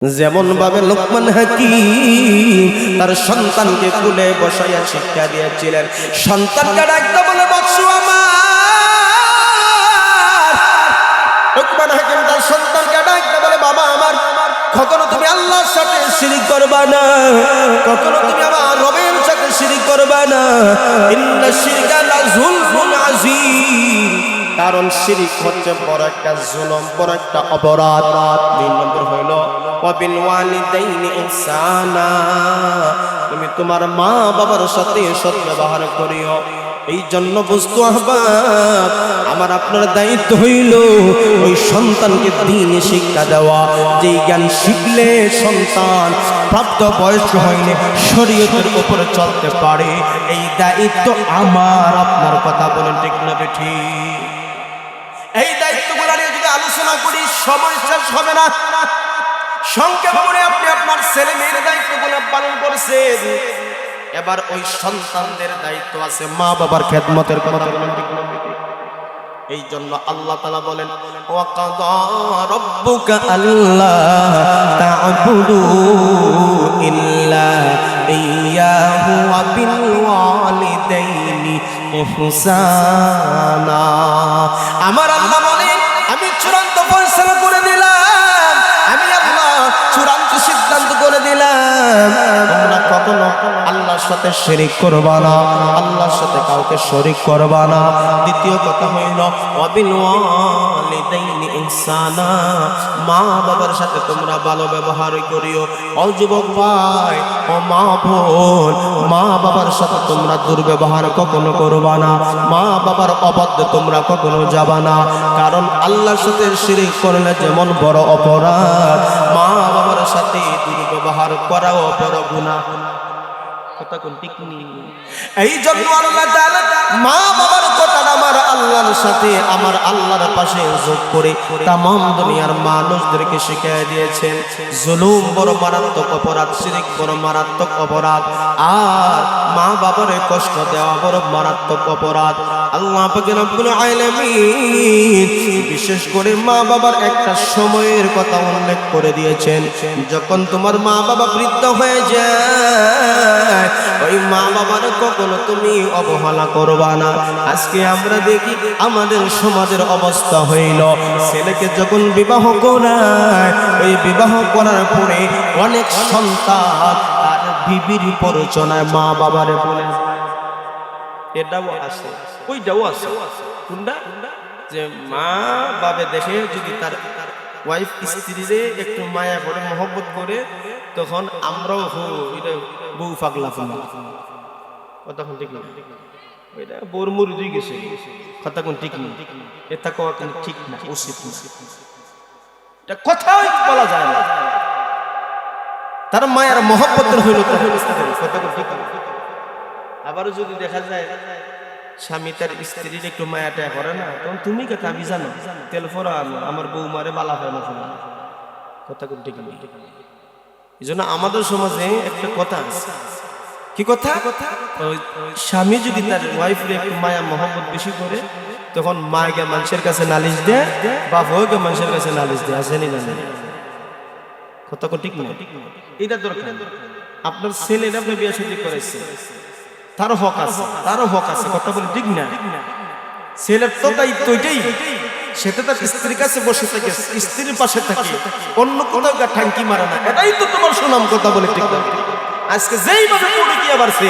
যেমন ভাবে লোকমান হাকিম তার সন্তানকে কোলে বসাইয়া শিক্ষা দিয়েছিলেন, সন্তানকে ডাকতে বলে বাচ্চু আমার। লোকমান হাকিম তার সন্তানকে ডাকতে বলে বাবা আমার, কখনো তুমি আল্লাহর সাথে শিরিক করবা না, কখনো তুমি আমার রবের সাথে শিরিক করবা না। ইন্না শিরকা লাযুলমুন আযীম, কারণ শিরিক হচ্ছে বড় একটা জুলুম, বড় একটা অপরাধ। 2 নম্বর হইল ওয়াবিল ওয়ালিদাইনি ইহসানা, তুমি তোমার মা বাবার সাথে সৎ ব্যবহার করিও। এই জন্য বস্তু আহবাব আমার আপনার দায়িত্ব হইল ওই সন্তানকে দ্বীন শিক্ষা দেওয়া, যেই জ্ঞান শিখলে সন্তান প্রাপ্ত বয়স্ক হইলে শরীয়তের উপরে চলতে পারে। এই দায়িত্ব আমার আপনার। কথা বলেন ঠিক না বেঠি? এই দায়িত্বগুলো নিয়ে যদি আলোচনা করি সময় শেষ হবে না। সংক্ষেপে বলে আপনি আপনার ছেলে মেয়ের দায়িত্বগুলো পালন করছেন, এবার ওই সন্তানদের দায়িত্ব আছে মা বাবার খেদমতের। কথা বলেন ঠিক না? এই জন্য আল্লাহ তাআলা বলেন ওয়া কাযা রাব্বুকা আল্লা তা'বুদু ইল্লা ইয়্যাহু ওয়া বিল ওয়ালিদাইনি ইহসানা। আমার আল্লাহ বলেন আমি চূড়ান্ত ফয়সালা করে দিলাম, আমি আল্লাহ চূড়ান্ত সিদ্ধান্ত করে দিলাম, তোমরা কখনো আল্লাহর সাথে শিরিক করবা না, আল্লাহর সাথে কাউকে শরীক করবা না। দ্বিতীয় কথা হইল ওয়াবিল ওয়ালিদাইনি ইহসানা, মা বাবার সাথে তোমরা ভালো ব্যবহার করিও। ও যুবক ভাই, ও মা বোন, মা বাবার সাথে তোমরা দুর্ব্যবহার কখনো করবা না, মা বাবার অবাধ্যে তোমরা কখনো যাবা না। কারণ আল্লাহর সাথে শিরিক করলে যেমন বড় অপরাধ, মা বাবার সাথে দুর্ব্যবহার করাও বড় গুনাহ। কথা কোন ঠিক নেই? এই জন্য আল্লাহ তাআলা মা বাবার কথাটা আমার আল্লাহর সাথে, আমার আল্লাহর পাশে যোগ করে तमाम দুনিয়ার মানুষদেরকে শিখিয়ে দিয়েছেন জুলুম বড় মারাত্মক অপরাধ, শিরক বড় মারাত্মক অপরাধ, আর মা বাবারে কষ্ট দেওয়া বড় মারাত্মক অপরাধ। আল্লাহ পাক রব্বুল আলামিন বিশেষ করে মা বাবার একটা সময়ের কথা উল্লেখ করে দিয়েছেন, যখন তোমার মা বাবা বৃদ্ধ হয়ে যায় ওই মা বাবার কখনো তুমি অবহেলা করবা না। আজকে আমরা দেখি আমাদের সমাজের অবস্থা হইল ছেলেকে যখন বিবাহ করায়, ওই বিবাহ করার পরে অনেক সন্তান আর বিবির পরিচয় মা বাবারে বলে। এটাও আছে, ওইটাও আছে। কোনটা? যে মা বাবা দেখে যদি তার ওয়াইফ স্ত্রীরে একটু মায়া করে মহব্বত করে, তখন আমরাও এটা বউ পাগলা পাগলা। কথা কোন ঠিক না? ওইটা বউর মুরুদ হয়ে গেছে। কথা কোন ঠিক না? এটা কোয়া কোন ঠিক না, উচিত না। এটা কথাই বলা যায় না। তার মায়ের মহব্বতের হইল তো কথা কোন ঠিক না? আবারও যদি দেখা যায় স্বামী তার স্ত্রীর একটু মায়াটা করে না, তখন তুমি কে আমি জানো তেল ফোরা আমার বউ মারে বালা হয় না। কথা কোন ঠিক না? এই জন্য আমাদের সমাজে একটা কথা আছে। কি কথা? স্বামী যদি তার ওয়াইফের একটু মায়া মহব্বত বেশি করে, তখন মাকে মানুষের কাছে নালিশ দেয়, বাপ হয়ে মানুষের কাছে নালিশ দেয়। আসেনি না? কথা কোন ঠিক না? এটা দরকার। আপনার ছেলের আপনি বিয়ে শাদী করেছে, তারও হক আছে, তারও হক আছে। কথা বলে ঠিক না? ছেলের তো দায়িত্ব এটাই, সেটা তার স্ত্রীর কাছে বসে থাকে, স্ত্রীর পাশে থাকে, অন্য কোথাও ঠাঙ্কি মারে না। এটাই তো তোমার সুনাম। কথা বলে ঠিক না? আজকে যেইভাবে পড়ে কি আবার সে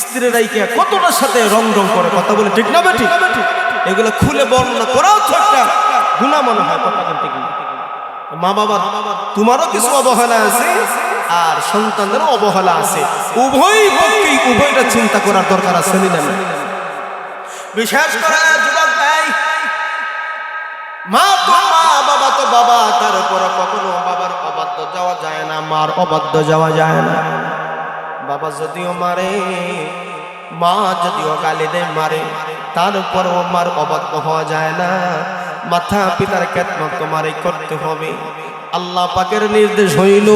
স্ত্রীরাই কে কতটার সাথে রং রং করে। কথা বলে ঠিক না বেঠিক? এগুলো খুলে বর্ণনা করাও তো একটা গুনাহ মনে হয়। কথা বলে ঠিক না? মা বাবা তোমারও কিছু অবহেলা আছে আর সন্তানদেরও অবহেলা আছে। উভয় পক্ষেই উভয়টা চিন্তা করার দরকার আছে না? বিশেষ করে যুবক ভাই, মা তো মা, বাবা তো বাবা, তারপর কখনো বাবার অবাধ্য যাওয়া যায় না, মার অবাধ্য যাওয়া যায় না। বাবা যদিও মারে, মা যদিও গালি দেয় মারে, তারপরও মার অবাধ্য হওয়া যায় না। মাথা পিতার খেদমত তোমারই করতে হবে। আল্লাহ পাকের নির্দেশ হইল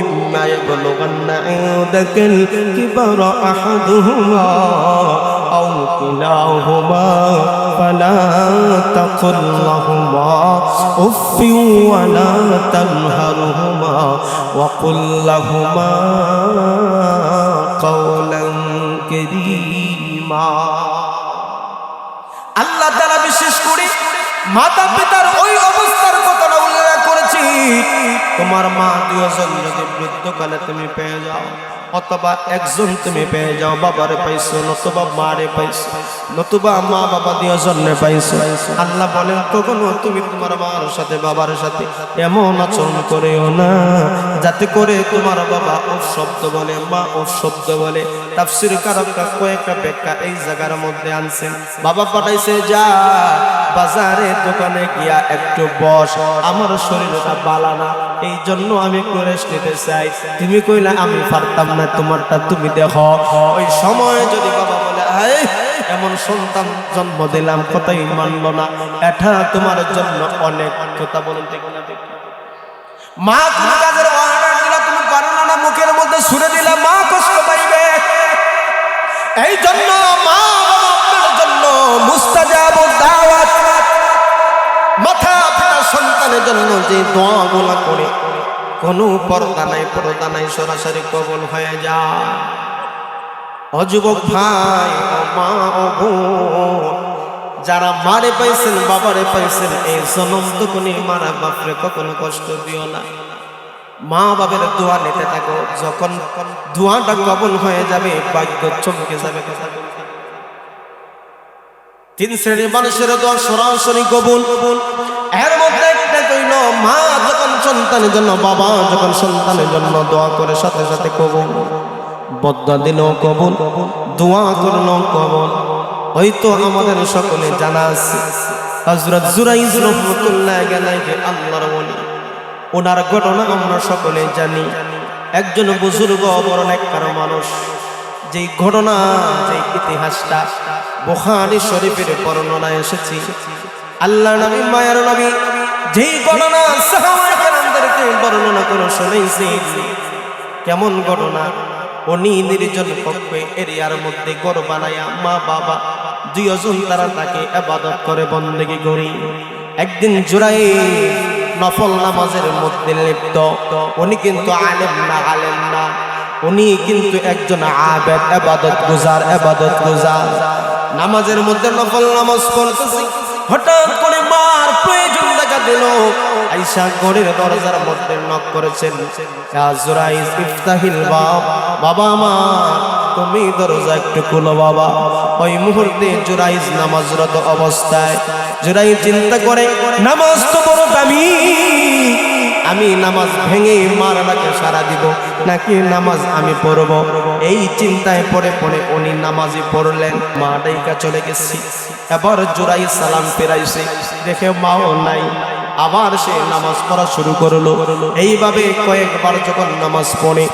ইম্মা ইয়াবলুগান্না ইনদাকাল কিবারা আহাদুহুমা أو كلاهما فلا تقل لهما أف ولا تنهرهما وقل لهما قولا كريما আল্লাহ তাআলা বিশেষ করে মাতা পিতার ওই অবস্থার কথা উল্লেখ করেছি। তোমার মা দুইজন যদি বৃদ্ধকালে তুমি পেয়ে যাও, অথবা একজন তুমি পেয়ে যাও, বাবারে পাইছো নতুবা মারে পাইছো, নতুবা মা বাবা দুইজনে পাইছো, আল্লাহ বলেন কখনো তুমি তোমার মার সাথে বাবার সাথে এমন আচরণ করিও না যাতে করে তোমার বাবা ওর শব্দ বলে, মা ওর শব্দ বলে। তাফসীর কারকরা কয়েকটা ব্যাখ্যা এই জায়গার মধ্যে আনছেন। বাবা পাঠাইছে যা বাজারে দোকানে গিয়া একটু বস, আমার শরীরটা বালা না, এই জন্য আমি একটু রেস্ট নিতে চাই। তুমি কইলা আমি পারতাম না, তোমারটা তুমি দেখো। ওই সময় যদি বাবা বলে এমন সন্তান জন্ম দিলাম, কথাই মানলো না, এটা তোমার জন্য অনেক কথা। বলুন ঠিক না? মা তুমি কাজের অর্ডার দিলা, তুমি পারলা না, মুখের মধ্যে ছুড়ে দিলা, মা কষ্ট পাইবে। এই জন্য মা বাবার জন্য মুস্তাজাব দাওয়াত, মাথা পিতা সন্তানের জন্য যে দোয়াগুলো করে কোনো পর্দা নাই সরাসরি কবুল হয়ে যায়। অযুবক ভাই ও মা ও বোন, যারা মারে পাইছেন বাবারে পাইছেন, এই জনম তখনই মারা বাপরে কখনো কষ্ট দিও না। মা বাবার দোয়া নিতে থাকো, যখন দোয়াটা কবুল হয়ে যাবে ভাগ্য চমকে যাবে। কথা বলতে তিন শ্রেণীর মানুষের দোয়া সরাসরি কবুল। এর মধ্যে একটা কইল মা যখন সন্তানের জন্য, বাবা যখন সন্তানের জন্য দোয়া করে সাথে সাথে কবুল, বদদুয়া দিলেও কবুল, দোয়া করলেও কবুল। হয়তো আমাদের সকলে জানা আছে হযরত জুরাইজ রাহমাতুল্লাহ আলাইহি আল্লাহর ওলি, ওনার ঘটনা আমরা সকলে জানি। একজন বুজুর্গ বড় নেককার মানুষ, যেই ঘটনা যেই ইতিহাসটা বুখারী শরীফের বর্ণনায় এসেছে। আল্লাহর নবী মায়ার নবী যেই ঘটনা সাহাবায়ে কেরামদেরকে বর্ণনা করে শুনাইছেন, কেমন ঘটনা। উনি নির্জন কক্ষে এরিয়ার মধ্যে ঘর বানায়া মা বাবা দুইজন তারা তাকে ইবাদত করে বন্দেগী করি। একদিন জুরাইজ নফল নামাজের মধ্যে লিপ্ত। উনি কিন্তু আলেম না, উনি কিন্তু একজন আবেদ, ইবাদত গুজার। নামাজের মধ্যে নফল নামাজ পড়তেছে, হঠাৎ করে মার প্রয়োজন দেখা দিল। আয়েশা ঘরের দরজার মধ্যে নক করেছেন, ইয়া জুরাইজ ইফতাহিল বাব, বাবা আমার তুমি দরজা একটু খুলো বাবা। ওই মুহূর্তে জুরাইজ নামাজরত অবস্থায়, জুরাইজ চিন্তা করে নামাজ তো বড় দামি, আমি নামাজ ভেঙে মার ডাকে সারা দিব নাকি নামাজ আমি পড়ব। এই চিন্তায় পড়ে উনি নামাজই পড়লেন। মা ডাইকা চলে গেছি। এবার জুরাইজ সালাম ফেরাইছে, দেখে মাও নাই। আবার সে নামাজ পড়া শুরু করলো। এইভাবে কয়েকবার যখন নামাজ পড়ে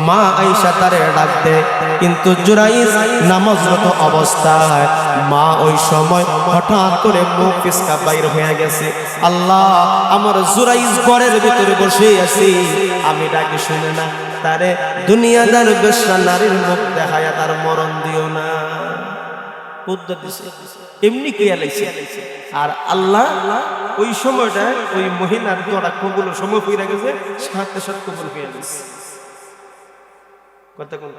মা আয়েশা তারে ডাক দেয়, কিন্তু জুরাইজ নামাজরত অবস্থায় মা ওই সময় হঠাৎ করে মুখ ফিসকা বাইর হয়ে গেছে। আল্লাহ, আমার জুরাইজ ঘরের ভিতরে বসে আছে, আমি ডাকি শুনে না, তারে দুনিয়াদার বেশ্যা নারীর মুখ দেখায়া তার মরণ দিও না। এমনি কইয়া লাইছে। আর আল্লাহ ওই সময়টা ওই মহিলার দোয়া কবুল সময় হয়ে গেছে, সাথে সাথে কবুল হয়ে গেছে। কথা কোন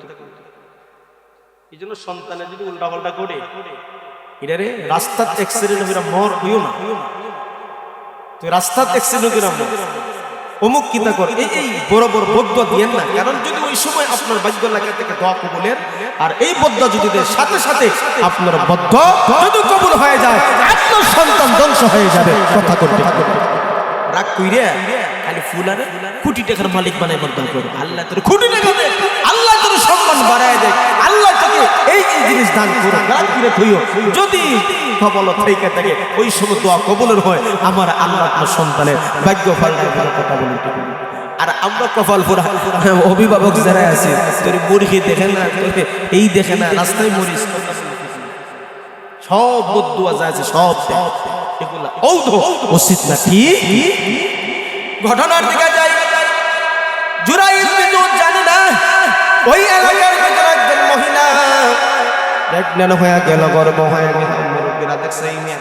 এই জন্য সন্তানের যদি উল্টা পাল্টা করে এটা রে রাস্তার এক্সিডেন্ট হইরা মর হইও না। তুই রাস্তার এক্সিডেন্ট হইরা মর অমুক কিতা কর, এই বড় বড় বদদুয়া দিয়েন না। কারণ যদি ওই সময় আপনার ভাগ্য লাগা থেকে দোয়া কবুলের, আর এই বদদুয়া যদি দেয় সাথে সাথে আপনার বদদুয়া যদি কবুল হয়ে যায়, আপনার সন্তান ধ্বংস হয়ে যাবে। কথা করতে রাগ কইরা খালি ফুলারে কোটি টাকার মালিক বানায় বদদুয়া করে। আল্লাহ তোর কোটি টাকা দেয়, আল্লাহ তোর সম্মান বাড়ায় দেয়, আল্লাহ তোকে এই জিনিস দান করে। রাগ কইরা কইও যদি কবল থেকে থাকে ওই সময় দোয়া কবুলের হয়, আমার আল্লাহ আপনার সন্তানের ভাগ্য পাল্টায় ভালো। কথা বলি। আর আমরা কপাল পুরা অভিভাবক যারা আছে, তোর মুরগি দেখে না, এই দেখে না, রাস্তায় মরিস, সব বদদুয়া যা আছে সব এগুলা ঔধ উচিত না। কি ঘটনার দিকে যাই। জুরাইজ কিন্তু জানে না ওই এলাকার ভিতরে একজন মহিলা প্রেগন্যান্ট হয়ে গেল, গর্ব হয়ে গেল। মুরব্বীরা দেখছে এই মেয়ে,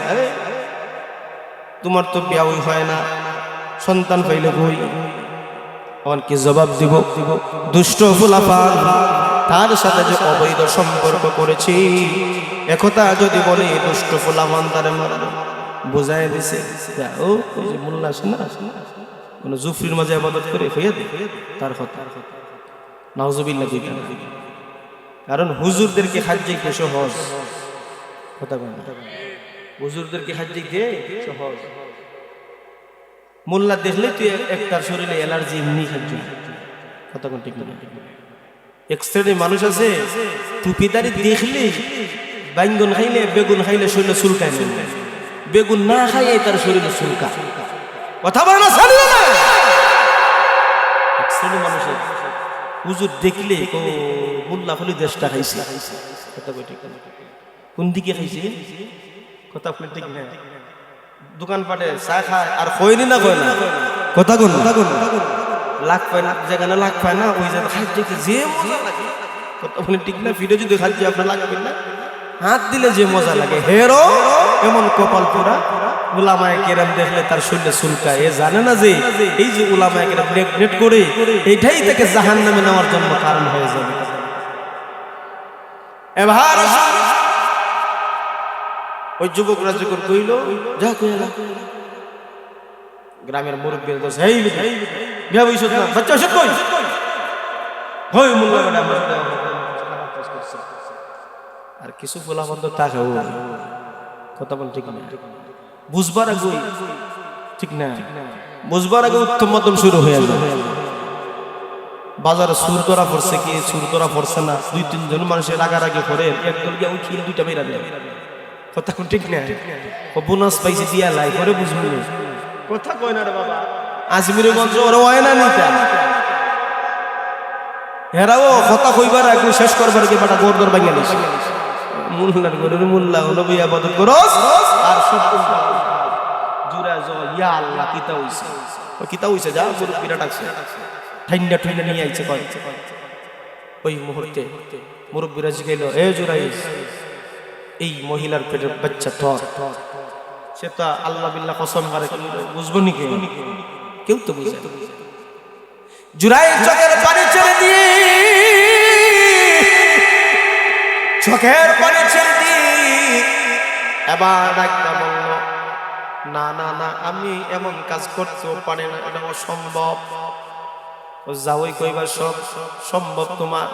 তোমার তো বিয়াই হয় না, সন্তান পাইলে কই? আমার কি জবাব দিব? দুষ্ট ফুলাফান তার সাথে যে অবৈধ সম্পর্ক করেছি একথা যদি বলি, দুষ্ট ফুলাফান তার বোঝাই দিছে। ও ওই যে মোল্লা আছে না, মানে জুফরির মাঝে ইবাদত করে হইয়া দে তার কথা। নাউজুবিল্লাহ। কারণ হুজুরদেরকে হাজ্জাইতে সহজ, কথা বলেন, হুজুরদেরকে হাজ্জাইতে সহজ। মোল্লা দেখলে তুই একটার শরীরে অ্যালার্জি এমনি খাচ্ছি, কথা কোন ঠিক না। এক শ্রেণীর মানুষ আছে টুপিদারি দেখলে বাইঙ্গন খাইলে বেগুন খাইলে শরীরে চুলকায়, বেগুন না খাইয়ে তার শরীরে চুলকা, কথা বলে না। এক শ্রেণীর মানুষের হুজুর দেখলে ও মোল্লা হলে দেশটা খাইছে, কথা বলে ঠিক না। কোন দিকে খাইছে, কথা বলে ঠিক না। দোকান পাটে চা খায় আর কইনি না, কয় না, কথা কোন লাখ পায় না, যেখানে লাখ পায় না ওই জায়গায় খাদ্য যে মজা লাগে, কথা বলে ঠিক না। ভিডিও যদি খাদ্য আপনার লাগবে না, হাত দিলে যে মজা লাগে, হেরো এমন কপাল পোড়া। উলামায়ে কেরাম দেখলে তার শরীরে চুলকায়। এ জানে না যে এই যে উলামায়ে কেরাম নেগলেক্ট করে এটাই তাকে জাহান্নামে নেওয়ার জন্য কারণ হয়ে যাবে। এবার ওই যুবকরা যখন কইল যা কইলা, গ্রামের মুরব্বীরা তো সেই বিয়া বইছত না, বাচ্চা ওষুধ কই হই মোল্লা বেটা আমার আর কিছু ফলা বন্ধ থাকে। ও কথা বল ঠিক না, বুঝবার আগে ঠিক না, বুঝবার আগে উত্তম মধ্যম শুরু হয়ে যাবে। বাজারে সুর তোরা পড়ছে কি সুর তোরা পড়ছে না, দুই তিনজন মানুষের রাগারাগি করে একদল গিয়ে ওই খিল দুইটা মেরা দেয়, কথা কোন ঠিক না। ও বোনাস পাইছে দিয়া লাই করে বুঝবি, কথা কয় না রে বাবা। আজমিরের গঞ্জ ওর হয় না নিতা হেরাও কথা কইবার আগে শেষ করবার আগে বাটা গোরদর ভাঙিয়া দিছে। মোল্লার গরের মোল্লা হলো বিয়া বদল করস আর সব জুরা জ ইয়া আল্লাহ কিতা হইছে, ও কিতা হইছে যা মুরব্বিরা ডাকছে, ঠান্ডা ঠান্ডা নিয়ে আইছে কয়। ওই মুহূর্তে মুরব্বিরা জিগাইল, এ জুরাইস এই মহিলার পেটের বাচ্চা তোর, সে তো আল্লাহ বিল্লাহ কসম করে বুঝবো নি, কেউ তো বুঝে। জুরাইস চোখের পানি ছেড়ে দিয়ে, চোখের পানি ছেড়ে দিয়ে এবার ডাকতে বলল, না না না আমি এমন কাজ করতেও পারি না, এটা অসম্ভব। যাওই কইবার সব সম্ভব, তোমার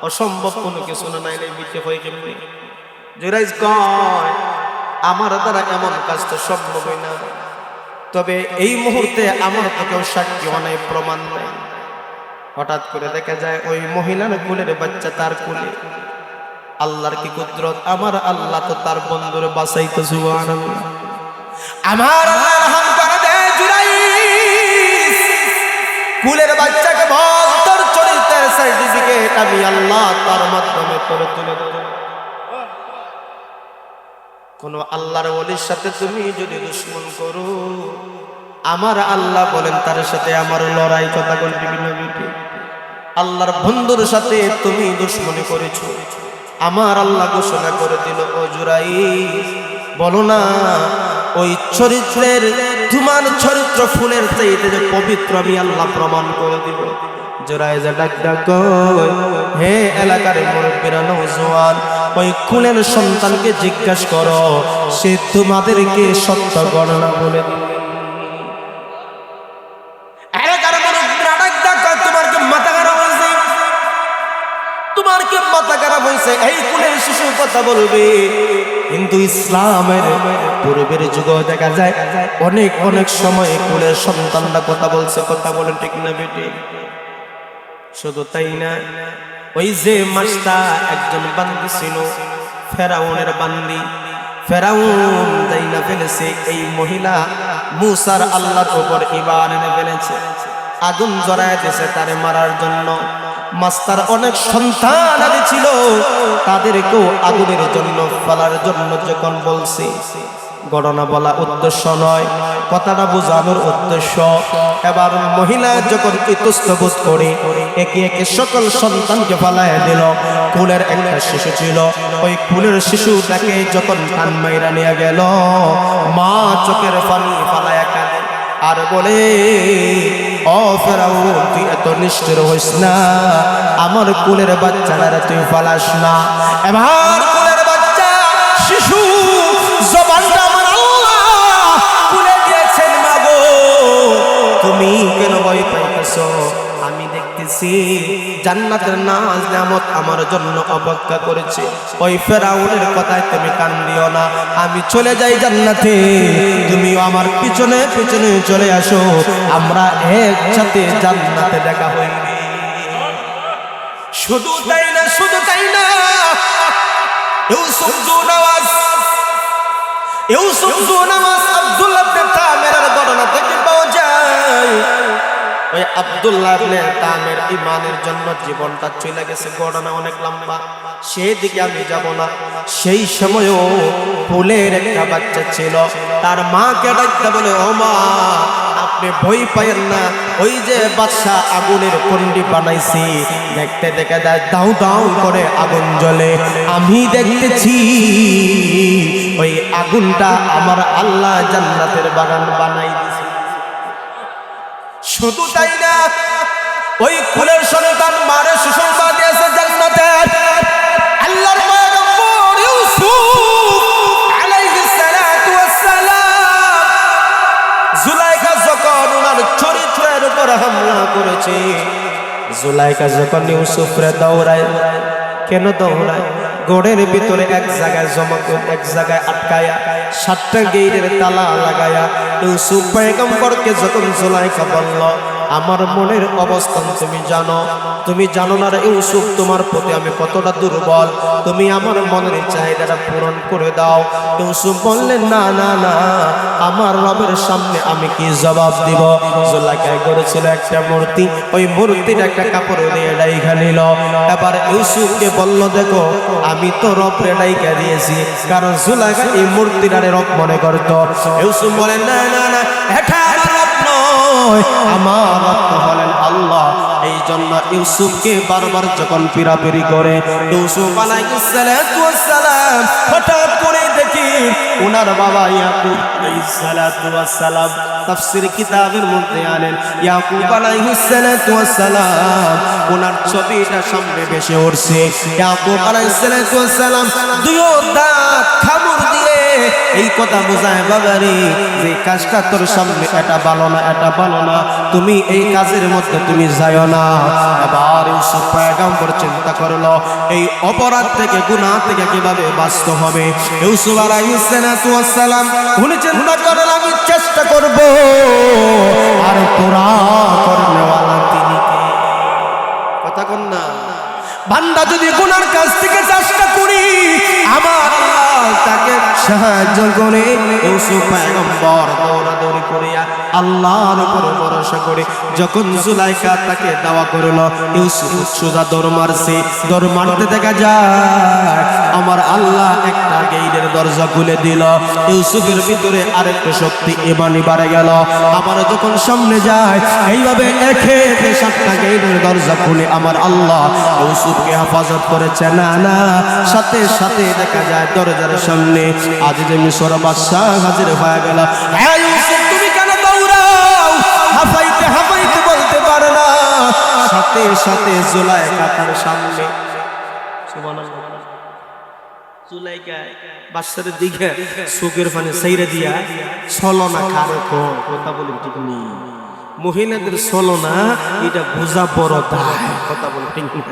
অসম্ভব কোনো কিছু না, নাইলে বিতে হয়ে কেমনি। জুরাইস কয় আমার দ্বারা এমন কাজ তো সম্ভবই না, তবে এই মুহূর্তে আমার তো কেউ সাক্ষী অনেক প্রমাণ নাই। হঠাৎ করে দেখা যায় ওই মহিলার কোলের বাচ্চা তার কোলে। আল্লাহর কি কুদরত, আমার আল্লাহ তো তার বন্ধুরে বাঁচাইতো। সুবহানাল্লাহ, আমার আল্লাহ রহম করে দেয়। জুরাইস কোলের বাচ্চাকে বল তোর চরিত্রের সার্টিফিকেট আমি আল্লাহ তার মাধ্যমে তোরে তুলে দেব। কোন আল্লাহর ওলির সাথে তুমি যদি দুশমন করো, আমার আল্লাহ বলেন তার সাথে আমার লড়াই, কথা বলবি নবীকে। আল্লাহর বন্ধুর সাথে তুমি দুশমনি করেছো, আমার আল্লাহ ঘোষণা করে দিল, ও জুরাইস বলো না ওই চরিত্রের, তোমার চরিত্র ফুলের চাইতে যে পবিত্র আমি আল্লাহ প্রমাণ করে দিব। জুরাইস ডাক ডাক, হে এলাকার মুরব্বিরা নওজোয়ান, ওই কুলের সন্তানকে জিজ্ঞাসা করো, সে তোমাদেরকে সত্য গণনা বলে দিবে। এলাকার মুরব্বিরা ডাক ডাক, তোমার কি মাথা খারাপ হয়েছে? তোমার কি মাথা খারাপ হয়েছে? এই কুলের শিশু কথা বলবে? কিন্তু ইসলামের পূর্বের যুগেও দেখা যায় অনেক অনেক সময় কুলের সন্তানরা কথা বলছে, কথা বলেন ঠিক না বেটি? শুধু তাই না, ওই যে মাস্তা একজন বান্দি ছিল, ফেরাউনের বান্দি, ফেরাউন দাইনা ফেলেছে এই মহিলা মুসার আল্লাহর উপর ঈমান এনে ফেলেছে, আগুন জ্বলায় দিয়েছে তারে মারার জন্য। মাস্টার অনেক সন্তান আদি ছিল, তাদেরকেও আগুনের জন্য ফেলার জন্য যখন বলছে, ঘটনা বলা উদ্দেশ্য নয়, কথাটা বোঝানোর উদ্দেশ্য। এবার মহিলা যখন ইতস্তবোধ করে একে একে সকল সন্তানকে ফালায় দিল। কুলের একটা শিশু ছিল, ওই কুলের শিশুটাকে যখন কান মাইরা নিয়ে গেল, মা চোখের পানি ফালায় কাঁদে আর বলে, ও ফেরাউন, তুই এত নিষ্ঠুর হইস না, আমার কুলের বাচ্চারা তুই ফালাস না। এবার কুলের বাচ্চা শিশু জবানটা আমার আল্লাহ খুলে দিয়েছেন, মাগো তুমি কেন ভয় পাইতেছো? আমি দেখতেছি জান্নাতের নাজ নিয়ামত আমার জন্য অপেক্ষা করেছে। ওই ফেরাউনের কথায় তুমি কান দিও না, আমি চলে যাই জান্নাতে, তুমিও আমার পিছনে পিছনে চলে আসো, আমরা একসাথে জান্নাতে দেখা হইবে। শুধু তাই না, শুধু তাই না, ইউসুফ জুনাওয়াজ আব্দুল্লাহ ইবনে তামিরের ঘটনা থেকে পাওয়া যায়। ওই আব্দুল্লাহ ইবনে তামির ঈমানের জন্য জীবনটা চলে গেছে, ঘটনা অনেক লম্বা, সেই দিকে আমি যাব না। সেই সময়ও ফুলের একটা বাচ্চা ছিল, তার মাকে ডাকতে বলে, ও মা, আপনি ভয় পাইয়েন না, ওই যে বাদশা আগুনের কুণ্ডি বানাইছি, দেখতে দেখে দেয় দাউ দাউ করে আগুন জ্বলে, আমি দেখতেছি ওই আগুনটা আমার আল্লাহ জান্নাতের বাগান বানাই দিয়েছে। শুধু তাই না, ওই কুলের সন্তান মারে সুসংবাদ দিয়েছে জান্নাতের। আল্লাহর পয়গম্বর ইউসুফ আলাইহিস সালাতু ওয়াস সালাম জুলাইখা যখন ওনার চরিত্রের উপর হামলা করেছে, জুলাইখা যখন ইউসুফরে দৌড়ায়, কেন দৌড়ায়? গড়ের ভিতরে এক জায়গায় জমা করে, এক জায়গায় আটকায়া, 7টা গেটের তালা লাগায়া ইউসুফ পয়গম্বরকে যখন জুলাইখা বলল, আমার মনের অবস্থান তুমি জানো, তুমি জানো না রে ইউসুফ, তোমার প্রতি আমি কতটা দুর্বল, তুমি আমার মনের চাহিদাটা পূরণ করে দাও। ইউসুফ বললেন, না না না, আমার রবের সামনে আমি কি জবাব দিব? জুলাইখা করেছিল একটা মূর্তি, ওই মূর্তির একটা কাপড় দিয়ে ডাইখা নিল। এবার ইউসুফকে বলল, দেখো আমি তো রব ডাইখা দিয়েছি, কারণ জুলাইখা এই মূর্তিটারে রব মনে করত। ইউসুফ বলেন, না না না, এটা আমার রব নয়, আমার রব হলেন আল্লাহ। এই জন্য ইউসুফকে বারবার যখন পিরাপিরি করে, ইউসুফ আলাইহিস সালাতু ওয়াস সালাম হঠাৎ করে দেখি ওনার বাবা ইয়াকুব আলাইহিস সালাতু ওয়াস সালাম তাফসীর কিতাবের মধ্যে আনেন, ইয়াকুব আলাইহিস সালাতু ওয়াস সালাম ওনার ছবিটা সামনে ভেসে উঠছে। ইয়াকুব আলাইহিস সালাতু ওয়াস সালাম দুইও দাঁত খামুর দিয়ে এই কথা বোঝায়, বাবারে যে কাজটা তোর সামনে এটা ভালো না, এটা ভালো না, তুমি এই কাজের মধ্যে তুমি যাও না। এবার ইউসুফ পয়গম্বর চিন্তা করলো এই অপরাধ থেকে, গুনাহ থেকে কিভাবে বাঁচতে হবে। ইউসুফ আলাইহিস সালাতু ওয়াস সালাম উনি চিন্তা করলেন, আমি চেষ্টা করব, আর পুরা করনেওয়ালা তিনি কে? কথা কোন না, বান্দা যদি গুনার কাছ থেকে চেষ্টা করি, আমার আল্লাহ তাকে সাহায্য করে। ইউসুফ পয়গম্বর দৌড়াদৌড়ি করে আল্লাহর উপর ভরসা করে যখন জুলাইখা তাকে দাওয়া করলো, ইউসুফ সোজা দৌড় মারছে। দৌড় মারতে দেখা যায় আমার আল্লাহ একটা গেটের দরজা খুলে দিল। ইউসুফের ভিতরে আরেকটা শক্তি ইমানি বাড়ে গেল। আবার যখন সামনে যায়, এইভাবে একে 7টা গেটের দরজা খুলে আমার আল্লাহ ইউসুফকে হেফাজত করেছে। না না, সাথে সাথে দেখা যায় দরজার সামনে আজিজ মিশর বাদশাহ হাজির হয়ে গেল। হ্যাঁ ইউসুফ, তুমি কেন দৌড়াও? হাফাইতে হাফাইতে বলতে পারো না। সাথে সাথে জুলাইখা তার সামনে, সুবহানাল্লাহ, জুলাইখা বাদশার দিকে চোখের পানি ছাইরা দিয়া ছলনা কারে কথা বলেন, ঠিক নেই? মহিলাদের ছলনা এটা বোঝা বড় দায়, কথা বলেন ঠিক না?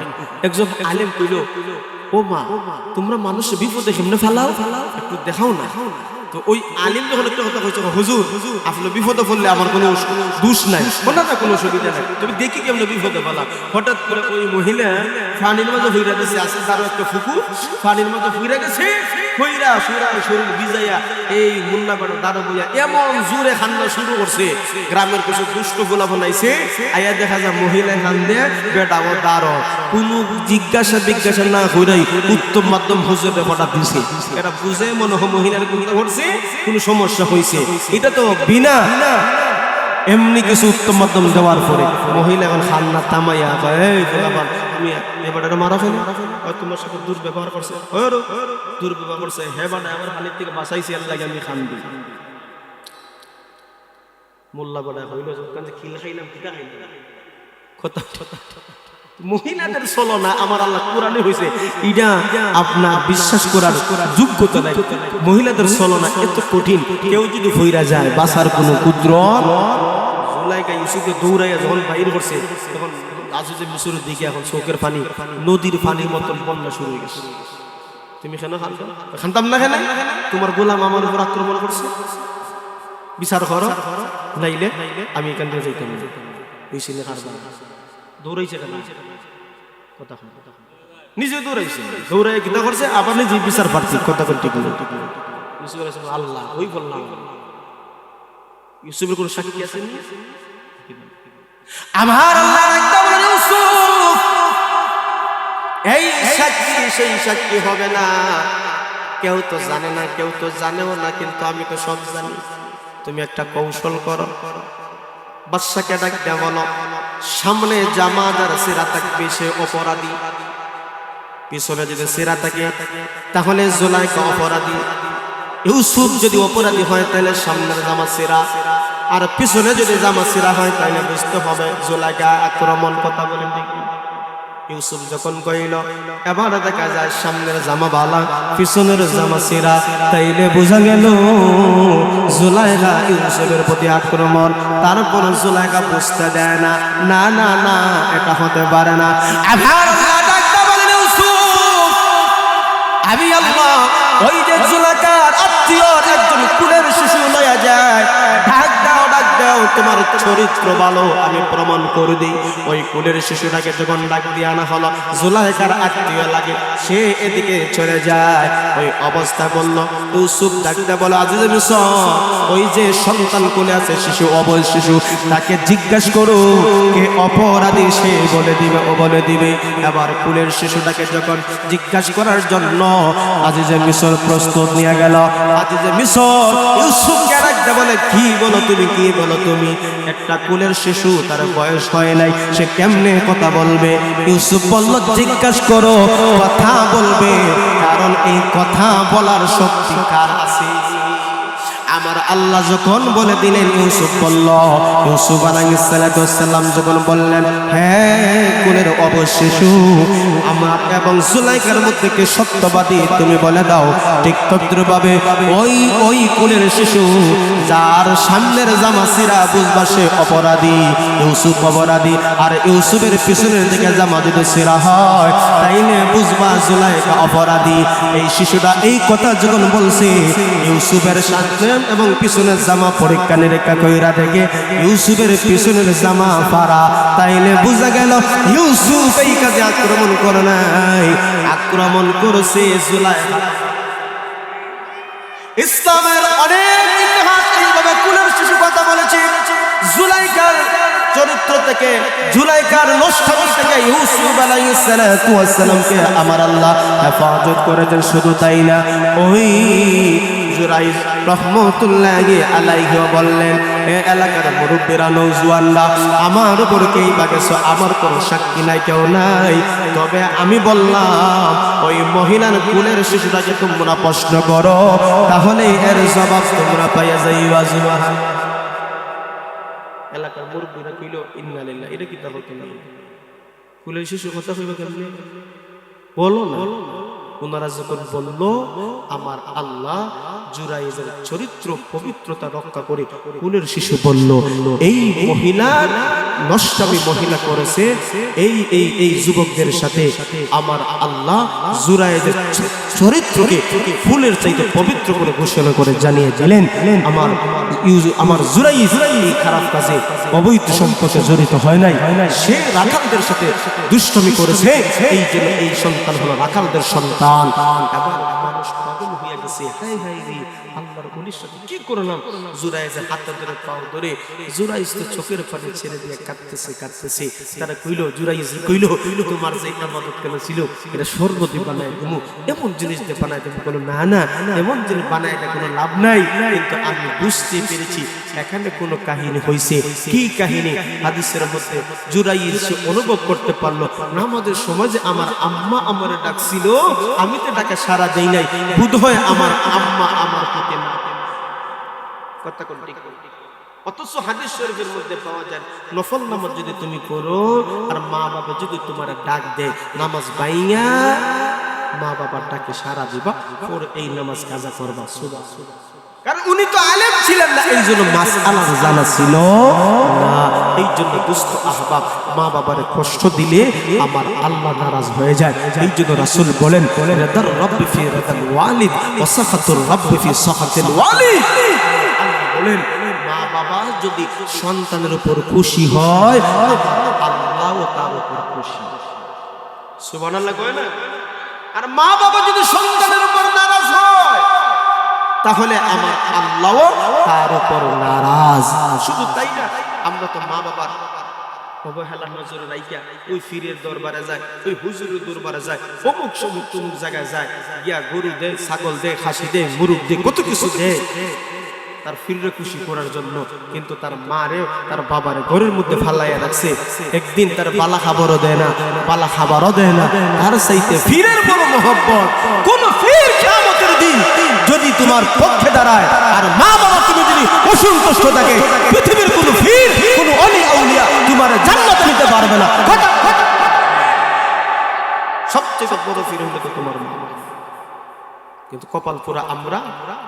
একজন আলেম কইল, ও মা, তোমরা মানুষ বিপদে কেমনে ফেলাও, একটু দেখাও না। তো ওই আলিম যখন একটা কথা কইছে, হুজুর আপনি বিপদে পড়লে আমার কোনো দোষ নাই, না কোনো অসুবিধা নাই, তুমি দেখি কেমন বিপদে ফেলা। হঠাৎ করে ওই মহিলা পানির মাঝে হইরা দিছে, আছে তারও একটা ফুকু পানির মাঝে হইরা গেছে, হইরা সুরা শরীর ভিজাইয়া এই মুন্না বাড়ি দাঁড়ো বইয়া এমন জোরে খান্না শুরু করছে। গ্রামের কিছু দুষ্ট গোলা বানাইছে, আয়া দেখা যায় মহিলা খান দিয়ে বেটা ও দাঁড়ো, কোনো জিজ্ঞাসা না কইরাই উত্তম মাধ্যম হুজুরে হঠাৎ দিছে। এটা বুঝে মনে হয় মহিলার কোনটা করছে, কোনো সমস্যা হয়েছে, এটা তো বিনা এমনি কিছু উত্তম মাধ্যম দেওয়ার পরে মহিলা এখন খান্না থামাইয়া তুমি এবারে মারা ফেলে তোমার সাথে দুর্ব্যবহার করছে, দুর্ব্যবহার করছে, হ্যাঁ মানে আমার হানির থেকে বাঁচাইছি আল্লাহ আমি খান দিই মোল্লা বড়া হইল খিল খাইলাম কিটা খাইলাম কথা। মহিলাদের চলো না আমার আল্লাহ কোরআনে হয়েছে এটা আপনার বিশ্বাস করার যোগ্যতা নাই। মহিলাদের চলো না এত কঠিন, কেউ যদি হইরা যায় বাসার কোনো কুদরত। জুলাইখা ইউসুফকে দৌড়াইয়া যখন বাইর করছে তখন আজুজে মিশরের দিকে এখন চোখের পানি নদীর পানির মতন বন্যা শুরু হয়ে গেছে। তুমি কেন খানতাম না, কেন তোমার গোলাম আমার উপর আক্রমণ করছে, বিচার করো নাইলে আমি এখান থেকে যাইতাম না। দৌড়াইছে কেন কথা নিজে দৌড়াইছে, দৌড়াই কিনা করছে আবার নিজে বিচার প্রার্থী কথা কোন ঠিক আল্লাহ ওই বললাম ইউসুফের কোন সাক্ষী আছে? আমার আল্লাহ একদম ইউসুফ এই সাক্ষী সেই সাক্ষী হবে না, কেউ তো জানে না, কেউ তো জানেও না, কিন্তু আমি তো সব জানি। তুমি একটা কৌশল করো, বাদশাকে ডাক দেয়া বলো সামনে জামা যার সিরা থাকবে সে অপরাধী, পিছনে যদি সিরা থাকে তাহলে জুলাইখা অপরাধী। ইউসুফ যদি অপরাধী হয় তাহলে সামনের জামা সিরা, আর পিছনে যদি জামা সিরা হয় তাহলে বুঝতে হবে জুলাইখা আক্রমণ। কথা বলেন দেখি। ইউসুফ যখন কইল এবার দেখা যায় সামনের জামা বালা পিছনের জামা সিরা, তাইলে বোঝা গেল জুলাইখা ইউসুফের প্রতি আক্রমণ। তারপর জুলাইখা বুঝতে দেয় না, না না না এটা হতে পারে না। আমি আল্লাহ ওই যে জুলাইখার আত্মীয় একজন কুলের শিশু লইয়া যায়, ডাক দাও ডাক দাও, তোমার চরিত্র ভালো আমি প্রমাণ করে দিই। ওই কুলের শিশুটাকে যখন ডাক দিয়ে আনা হলো, জুলাইখার আত্মীয় লাগে, সে এদিকে চলে যায়। ওই অবস্থা বলল ইউসুফ ডাকতে বলো আজিজে মিসর ওই যে সন্তান কোলে আছে শিশু, অবশ শিশু, তাকে জিজ্ঞাসা করো কে অপরাধী, সে বলে দিবে, ও বলে দিবে। এবার কুলের শিশুটাকে যখন জিজ্ঞাসা করার জন্য আজিজে মিসর প্রস্তুত নিয়ে গেল, আজিজে মিসর ইউসুফকে ডাকতে বলে কি বলো তুমি, কি বলো তুমি? একটা কুলের শিশু, তার বয়স হয় নাই, সে কেমনে কথা বলবে? ইউসুফ বলল জিজ্ঞাসা করো, কথা বলবে, কারণ এই কথা বলার শক্তি কার আছে? আমার আল্লাহ যখন বলে দিলেন ইউসুফ বলল, ইউসুফ আলাইহিস সালাম যখন বললেন হ্যাঁ কুলের অবশ শিশু আমার এবং জুলাইখার মধ্যে কে সত্যবাদী তুমি বলে দাও। ঠিক তদ্রুপভাবে ওই ওই কুলের শিশু যার সামনের জামা সিরা বুঝবা সে অপরাধী, ইউসুফ অপরাধী। আর ইউসুফের পিছনের দিকে জামা যদি সিরা হয় তাইলে বুঝবা জুলাইখা অপরাধী। এই শিশুটা এই কথা যখন বলছে, ইউসুফের সাথে এবং পিছনের জামা পরীক্ষা নিরীক্ষা কইরা থেকে ইউসুফের পিছনের জামা ফাড়া, তাইলে বোঝা গেল ইউসুফ এই কাজে আক্রমণ করে নাই, আক্রমণ করেছে জুলাইখা। ইসলামের অনেক ইতিহাস এইভাবে কুলের শিশু কথা বলেছে। জুলাইখার চরিত্র থেকে, জুলাইখার নষ্টামি থেকে ইউসুফ আলাইহিস সালামকে আমার আল্লাহ হেফাজত করেছেন। শুধু তাই না, ওই জুরাইজ রহমতুল্লাহি আলাইহি বললেন এ এলাকার মুরব্বিরা নওজোয়ানরা আমার উপর কেই বাগেছো, আমার কোনো সাক্ষী নাই, কেউ নাই, তবে আমি বললাম ওই মহিলার কুলের শিশুটাকে তোমরা প্রশ্ন করো, তাহলে এর জবাব তোমরা পাইয়া যাইবা। সুবহান। এলাকার মুরব্বিরা কইল ইন্না লিল্লাহ, এটা কি তাহলে কেন কুলের শিশু কথা কইবা কেমনে বলো না? ওনারা যখন বলল আমার আল্লাহ জুরাইজের চরিত্র পবিত্রতা রক্ষা করে, কুলের শিশু বলল এই মহিলার নষ্টামি মহিলা করেছে, এই এই এই যুবকদের সাথে আমার আল্লাহ জুরাইজের চরিত্রকে ফুলের চাইতে পবিত্র করে ঘোষণা করে জানিয়ে দিলেন আমার জুরাইজ এই খারাপ কাজে অবৈধ সম্পর্কে জড়িত হয় নাই, সে রাখালদের সাথে দুষ্টমি করেছে, এই জন্য এই সন্তান হলো রাখালদের সন্তান। এবার মানুষ পাগল হয়ে গেছে, হাই হাই রে দিয়ে আল্লাহর ওলির সাথে কি করলাম? জুরাইজ হাতটা ধরে পাও ধরে জুরাইজ তো চোখের পানি ছেড়ে দিয়ে কাঁদতেছে। তারা কইল, জুরাইজ কইল, তোমার যে ইবাদত কেন ছিল এটা সর্বদি বানায় দেবো, এমন জিনিস দিয়ে বানায় দেবো। বলো না না, এমন জিনিস বানায় এটা কোনো লাভ নাই। কিন্তু আমি বুঝতে পেরেছি এখানে কোনো কাহিনী হয়েছে। কি কাহিনী? হাদিসের মধ্যে জুরাইজ সে অনুভব করতে পারলো নামাজের সময় যে আমার আম্মা আমারে ডাকছিল, আমি তো ডাকে সাড়া দেই নাই, বোধহয় আমার আম্মা আমার প্রতি না। কথা কোন ঠিক? অথচ হাদিস শরীফের মধ্যে পাওয়া যায় নফল নামাজ যদি তুমি করো আর মা বাবা যদি তোমার ডাক দেয়, নামাজ বাইয়া মা বাবার ডাকে সাড়া দিবা, পরে এই নামাজ কাজা করবা। সুবহানাল্লাহ। কারণ উনি তো আলেম ছিলেন না, এই জন্য মাসআলা জানা ছিল না। এই জন্য দোস্ত আহবাব, মা বাবারে কষ্ট দিলে আমার আল্লাহ নারাজ হয়ে যায়। এই জন্য রাসূল বলেন, রাদার রাব্বি ফি রাদাল ওয়ালিদ ওয়া সাখাতুর রাব্বি ফি সাখাতিল ওয়ালিদ। আল্লাহ বলেন মা বাবা যদি সন্তানের উপর খুশি হয়, আল্লাহও তার উপর খুশি। সুবহানাল্লাহ কয় না? আর মা বাবা যদি সন্তানের উপর নারাজ হয়, তাহলে আমার আল্লাহও তার উপর নারাজ। শুধু তাই না, আমরা তো মা বাবার অবহেলার নজরে রাইখা ওই ফিরের দরবারে যায়, ওই হুজুরের দরবারে যায়, অমুক সমুক তমুক জায়গায় যায়, গিয়া গরু দে, ছাগল দে, খাসি দে, মুরগ দে, কত কিছু দে তার ফিরে খুশি করার জন্য। কিন্তু তার মারে তার বাবারে ঘরের মধ্যে ফালাইয়া রাখছে। একদিন তার বালা খাবারও দেয় না, বালা খাবারও দেয় না। তার চাইতে ফিরের বড় মহব্বত। কোন ফির কিয়ামতের দিন যদি তোমার পক্ষে দাঁড়ায় আর মা বাবা তুমি যদি অসন্তুষ্ট থাকে, পৃথিবীর কোন ফির, কোন অলি আউলিয়া তোমার জান্নাতে নিতে পারবে না। সবচেয়ে বড় ফির হলো তোমার মা। কিন্তু কপাল পোড়া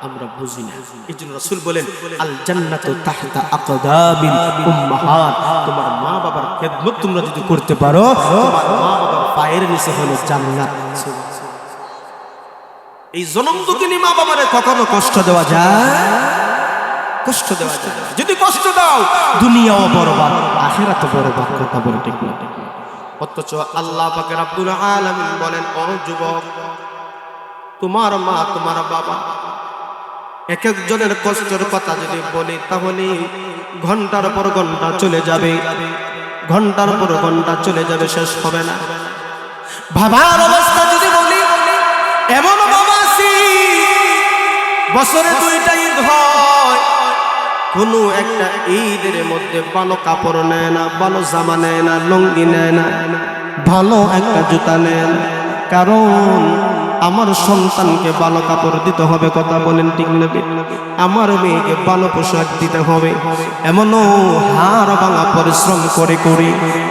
আমরা বুঝি না। এই জন্য রাসূল বলেন, আল জান্নাতু তাহতা আকদামিল উম্মাহাত। তোমার মা বাবার খেদমত তোমরা যদি করতে পারো, তোমার মা বাবার পায়ের নিচে হলো জান্নাত। এই জনম দুঃখিনী মা বাবারে কখনো কষ্ট দেওয়া যায়? কষ্ট দেওয়া যায়। যদি কষ্ট দাও, দুনিয়াও বরবাদ, আখিরাতও বরবাদ। কথা বলে ঠিক না? অথচ আল্লাহ পাক রব্বুল আলামিন বলেন, ও যুবক, তোমার মা তোমার বাবা এক একজনের কষ্টের কথা যদি বলি তাহলে ঘন্টার পর ঘন্টা চলে যাবে, ঘন্টার পর ঘন্টা চলে যাবে, শেষ হবে না। বাবার অবস্থা যদি বলি, এমন বাবা আছে বছরে দুইটা ঈদ হয়, কোনো একটা ঈদের মধ্যে ভালো কাপড় নেয় না, ভালো জামা নেয় না, লুঙ্গি নেয় না, ভালো একটা জুতা নেয় না। কারণ আমার সন্তানকে ভালো কাপড় দিতে হবে। কথা বলেন ঠিক না? আমার মেয়েকে ভালো পোশাক দিতে হবে। এমনও হাড় ভাঙা পরিশ্রম করে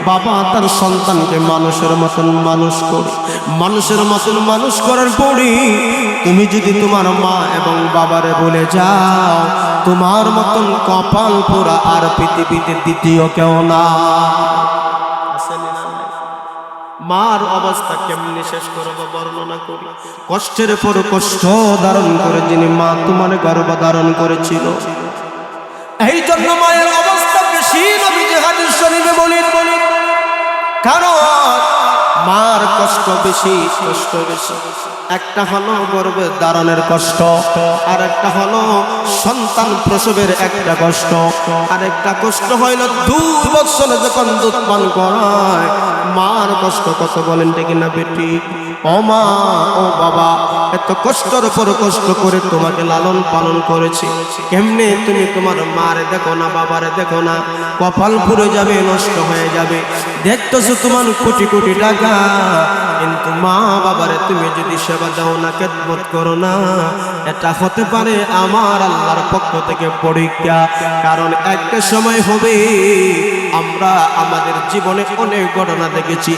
বাবা তার সন্তানকে মানুষের মতন মানুষ করে, মানুষের মতন মানুষ করার পরে তুমি যদি তোমার মা এবং বাবারে বলে যাও, তোমার মতন কপাল পোড়া আর পৃথিবীতে দ্বিতীয় কেউ না। মার অবস্থা কেমনি শেষ করবো বর্ণনা করি। কষ্টের পর কষ্ট ধারণ করে যিনি মা তোমার গর্ভ ধারণ করেছিল, এই জন্য মায়ের অবস্থা বেশি নবীজি হাদিস শরীফে বলেন, কারণ মার কষ্ট বেশি, কষ্ট বেশি। একটা হলো গর্ভে ধারণের কষ্ট, আর একটা হলো সন্তান প্রসবের একটা কষ্ট, আর একটা কষ্ট হইল 2 বছরে যখন দুধ পান করায় মার কষ্ট কত বলেন ঠিক না বেটি? ও মা, ও বাবা, এত কষ্টের পর কষ্ট করে তোমাকে লালন পালন করেছি, কেমনে তুমি তোমার মারে দেখো না, বাবারে দেখো না? কপাল পুড়ে যাবে, নষ্ট হয়ে যাবে। দেখতেছো তোমার কোটি কোটি টাকা, কিন্তু মা বাবারে তুমি যদি সেবা দাও না, খেদমত করো না, এটা হতে পারে আমার আল্লাহর পক্ষ থেকে পরীক্ষা। কারণ একটা সময় হবে, আমরা আমাদের জীবনে অনেক ঘটনা দেখেছি,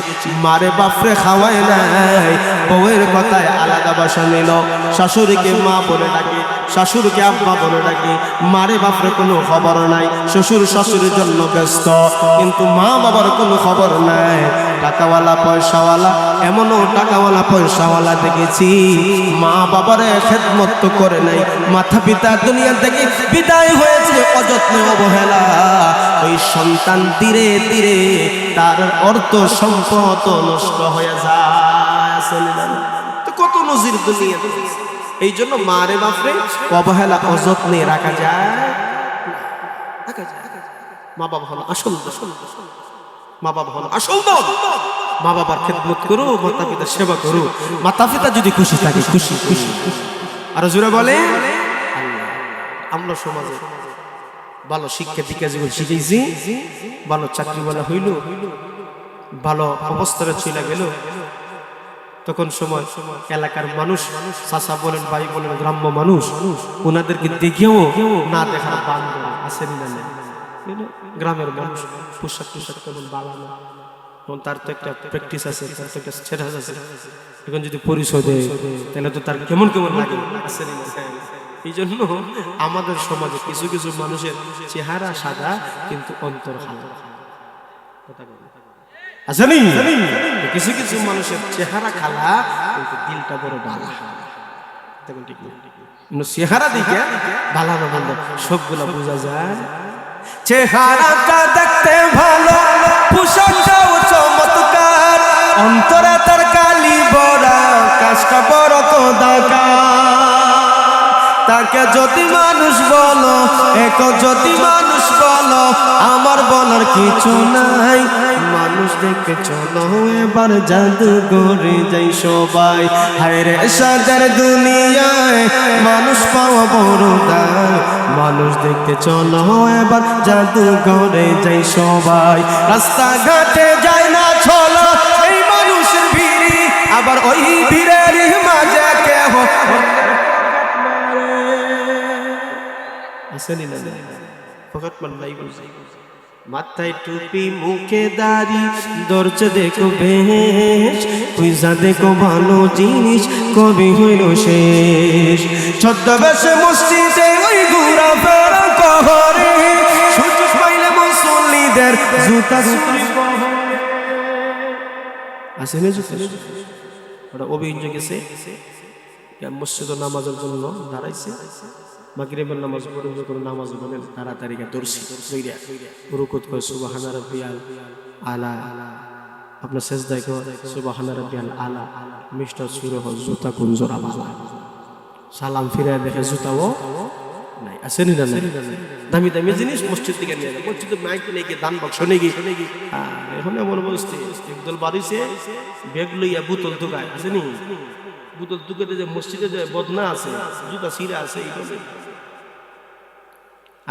মারে বাপরে খাওয়ায় নাই, বউয়ের কথায় আলাদা ভাষা নিল, শাশুড়িকে মা বলে ডাকে, শাশুড়িকে আব্বা বলে ডাকে, মারে বাপরে কোনো খবর নাই, শ্বশুর শাশুড়ির জন্য ব্যস্ত, কিন্তু মা বাবার কোনো খবর নাই। টাকাওয়ালা পয়সাওয়ালা, এমনও টাকাওয়ালা পয়সাওয়ালা দেখেছি মা বাবারে খেদমত করে নাই, মাথা পিতা দুনিয়া থেকে বিদায় হয়েছে অযত্নে অবহেলা, ওই সন্তান ধীরে ধীরে তার অর্থ সম্পদ নষ্ট হয়ে যায়। তো কত নজির দুনিয়াতে, এই জন্য মারে বাপরে অবহেলা অযত্নে রাখা যায়, মা বাবা হলো আসল, মা বাবা হলো আসল দল। মা বাবার খেদমত করো, মাতা পিতার সেবা করো। মাতা পিতা যদি খুশি থাকে, খুশি খুশি আর জোরে বলে আমরা সমাজে ভালো শিক্ষা দীক্ষা জীবন শিখেছি, ভালো চাকরিওয়ালা হইল, ভালো অবস্থায় চলে গেল, তখন সময় এলাকার মানুষ, চাচা বলেন, ভাই বলেন, গ্রাম্য মানুষ, ওনাদেরকে দেখেও না দেখার বান্ধব আসেন না। গ্রামের মানুষ পোশাক টোশাক তেমন বাড়ানো, তার তো একটা প্র্যাকটিস আছে, তার তো একটা স্ট্যাটাস আছে। এখন যদি পরিচয় দেয় তাহলে তো তার কেমন কেমন লাগে। এই জন্য আমাদের সমাজে কিছু কিছু মানুষের চেহারা সাদা কিন্তু অন্তর হালকা, আসেনি? কিছু কিছু মানুষের চেহারা খালা কিন্তু দিলটা বড় ভালো। চেহারা দিকে ভালো না বললো সবগুলা বোঝা যায়। চেহারাটা দেখতে ভালো, পোশাকটাও চমৎকার, অন্তরে তার কালি বড়া, কাজটা বড় কদাকার। তাকে যদি মানুষ বলো, যদি মানুষ বলো, আমার বলার কিছু নাই। মানুষ দেখে চলো এবার জাদুঘরে যাই সবাই। হায় রে সাজার দুনিয়ায় মানুষ পাওয়া বড় দায়। মানুষ দেখতে চলো এবার জাদুঘরে যাই সবাই। রাস্তাঘাটে যায় না চলো এই মানুষের ভিড়ি, আবার ওই ভিড়ের মাঝে কেহ মাথায় টুপি মুখে দাড়ি, দরজা দেখো বেশ, পয়সা দেখো ভালো জিনিস, কবি হইল শেষ। ছদ্মবেশে মসজিদে ওই ঘুরা ফেরা কহরে, সুযোগ পাইলে মুসল্লিদের জুতা চুরি আছে না? ওটা অভিযোগ গেছে মসজিদ নামাজের জন্য দাঁড়াইছে, মাগরিবের নামাজ পড়ে যখন নামাজ বলেন তাড়াতাড়ি দর্শি কইরা রুকুত কয় সুবহানা রাব্বিয়াল আলা, আপনার সেজদায় কয় সুবহানা রাব্বিয়াল আলা, মিস্টার সুরে হয় জুতা কোন জোড়া বাবা, সালাম ফিরে দেখে জুতাও নাই। আসেনি না? দামি দামি জিনিস মসজিদ থেকে নিয়ে যায়, মসজিদে মাইক নিয়ে গিয়ে দান বাক্স নিয়ে গিয়ে এখন এমন অবস্থা একদল বাড়িছে ব্যাগ লইয়া বোতল ঢুকায়। আসেনি? বোতল ঢুকাতে যে মসজিদে যে বদনা আছে, জুতা ছিঁড়া আছে,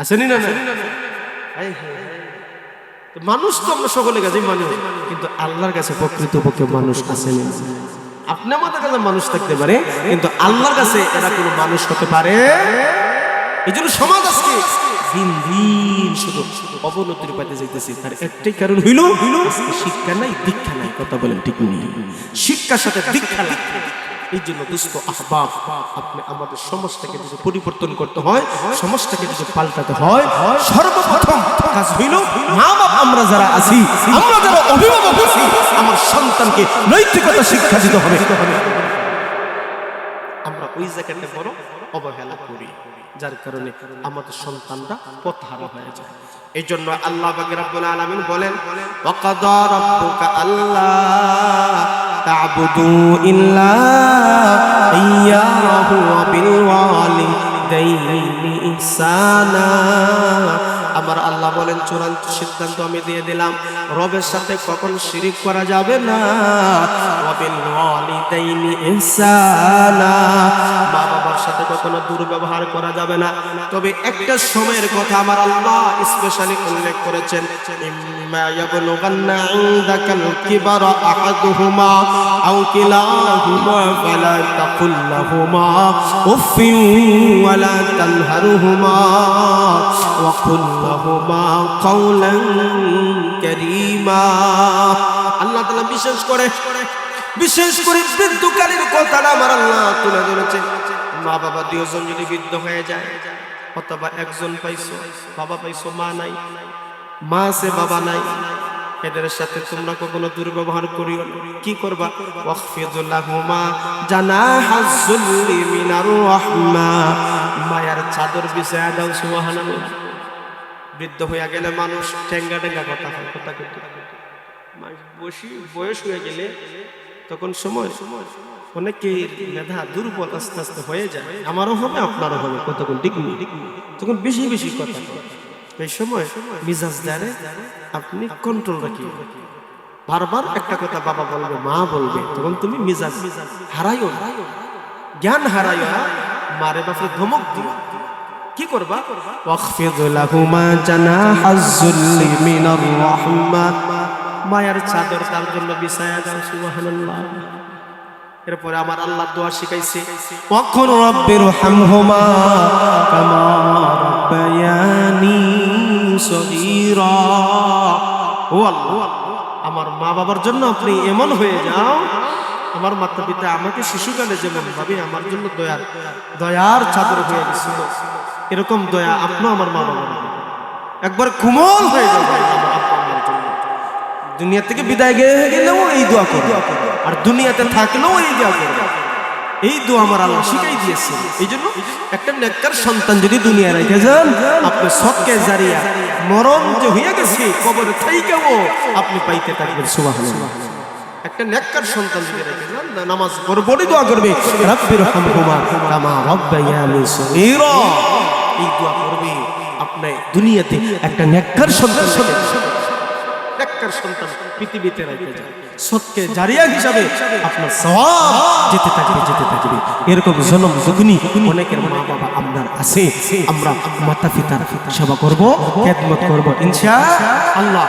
আসেনি না? মানুষ তো আমরা সকলের কাছে মানুষ, কিন্তু আল্লাহর কাছে প্রকৃতপক্ষে মানুষ আসেনি। আপনি আমাদের কাছে মানুষ থাকতে পারে, কিন্তু আল্লাহর কাছে এরা কোনো মানুষ হতে পারে। এই জন্য সমাজ আজকে দিন দিন শুধু অবনতির পাতে যাইতেছে। তার একটাই কারণ হইল শিক্ষা নাই, দীক্ষা নাই। কথা বলেন ঠিক নেই? শিক্ষার সাথে দীক্ষা লাগবে। এই জন্য দোস্ত আহবাব, আপনি আমাদের সমাজটাকে যদি পরিবর্তন করতে হয়, সমাজটাকে যদি পাল্টাতে হয়, সর্বপ্রথম কাজ হইল মা বাপ আমরা যারা আছি, আমরা যারা অভিভাবক আছি, আমার সন্তানকে নৈতিকতা শিক্ষা দিতে হবে। আমরা ওই জায়গাটা বড় অবহেলা করি, যার কারণে আমাদের সন্তানরা পথহারা হয়ে যায়। এই জন্য আল্লাহ পাক রব্বুল আলামিন বলেন, ওয়াকাদা রাব্বুকা আল্লা তা'বুদু ইল্লা ইয়্যাহু ওয়া বিল ওয়ালিদাইনি ইহসানা। আমার আল্লাহ বলেন চূড়ান্ত সিদ্ধান্ত আমি দিয়ে দিলাম, রবের সাথে কখন শিরিক করা যাবে না। ওয়া বিল ওয়ালিদাইনি ইহসানা, মা বাবার সাথে কখনো দুর্ব্যবহার করা যাবে না। তবে একটা সময়ের কথা আমার আল্লাহ স্পেশালি উল্লেখ করেছেন, ইম্মা ইয়াবলুগান্না ইনদাকাল কিবারা আহাদুহুমা আও কিলাহুমা ফালা তাকুল লাহুমা উফিন ওয়া লা তানহারহুমা ওয়া কুল লাহুমা কাওলান কারীমা। আল্লাহ তাআলা বিশেষ করে বৃদ্ধকালীন কথাটা আমার আল্লাহ তুলে ধরেছে। মা বাবা দুজন যদি বৃদ্ধ হয়ে যায়, অথবা একজন পাইছো বাবা পাইছো মা নাই, মা আছে বাবা নাই, এদের সাথে তোমরা কখনো দুর্ব্যবহার করিও না। কি করবা? ওয়াখফিদ লাহুমা জানাহাজ যুল্লি মিনার রাহমা, মায়ার চাদর বিছায়া দাও। সুবহানাল্লাহ। বৃদ্ধ হয়ে গেলে মানুষ ঠেঙ্গা ঠেঙ্গা কথা হয়, কথা বয়স হয়ে গেলে তখন সময় অনেকের মেধা দুর্বল আস্তে আস্তে হয়ে যায়, আমারও হবে আপনারও হবে, কতক্ষণ ঠিক তখন বেশি বেশি কথা। এই সময় মিজাজ দ্বারে আপনি কন্ট্রোল রাখি, বারবার একটা কথা বাবা বলবে মা বলবে, তখন তুমি মিজাজ হারাইও না, জ্ঞান হারাইও না, মারে বাপরে ধমক দিও। কি করবা? ওয়াখফিদ লাহুমা জানাহাজ যুল্লি মিনার রাহমা, মায়ার চাদর তার জন্য বিছায়া দাও। সুবহানাল্লাহ। এরপরে আমার আল্লাহ দোয়া শিখাইছে, ওয়াকুর রাব্বিরহামহুমা কামা রাব্বায়ানি সগীরা। ও আল্লাহ, আমার মা বাবার জন্য আপনি এমন হয়ে যাও, আমার মাতা পিতা আমাকে শিশুকালে যেমন ভাবে আমার জন্য দয়ার চাদর হয়ে গেছিল, এরকম দয়া আপনি আমার মা বাবার একবার কোমল হয়ে যাবে। দুনিয়া থেকে বিদায় গেলেও এই দোয়া করো, আর দুনিয়াতে থাকলেও এই দোয়া করো। এই দোয়া আমার আল্লাহ শিখাই দিয়েছে। এই জন্য একটা নেককার সন্তান যদি দুনিয়া রেখে যান, আপনি সদকা জারিয়া মরণ যে হয়ে গেছে কবরে থাইকেও আপনি পাইতে থাকবেন। সুবহানাল্লাহ। একটা নেককার সন্তান যদি রেখে যান, নামাজ পড়ে দোয়া করবে, রাব্বিরহামহুমা কামা রাব্বায়ানি সগীরা। এই দোয়া করবে আপনি দুনিয়াতে একটা নেককার সন্তান, নেককার সন্তান পৃথিবীতে রেখে যায়, সদকা জারিয়া হিসাবে আপনার সওয়াব যেতে থাকবে যেতে থাকবে। এরকম জনম দুগুনি অনেকের মা বাবা আপনার আছে। আমরা মাতা পিতার সেবা করব, খেদমত করব ইনশাআল্লাহ।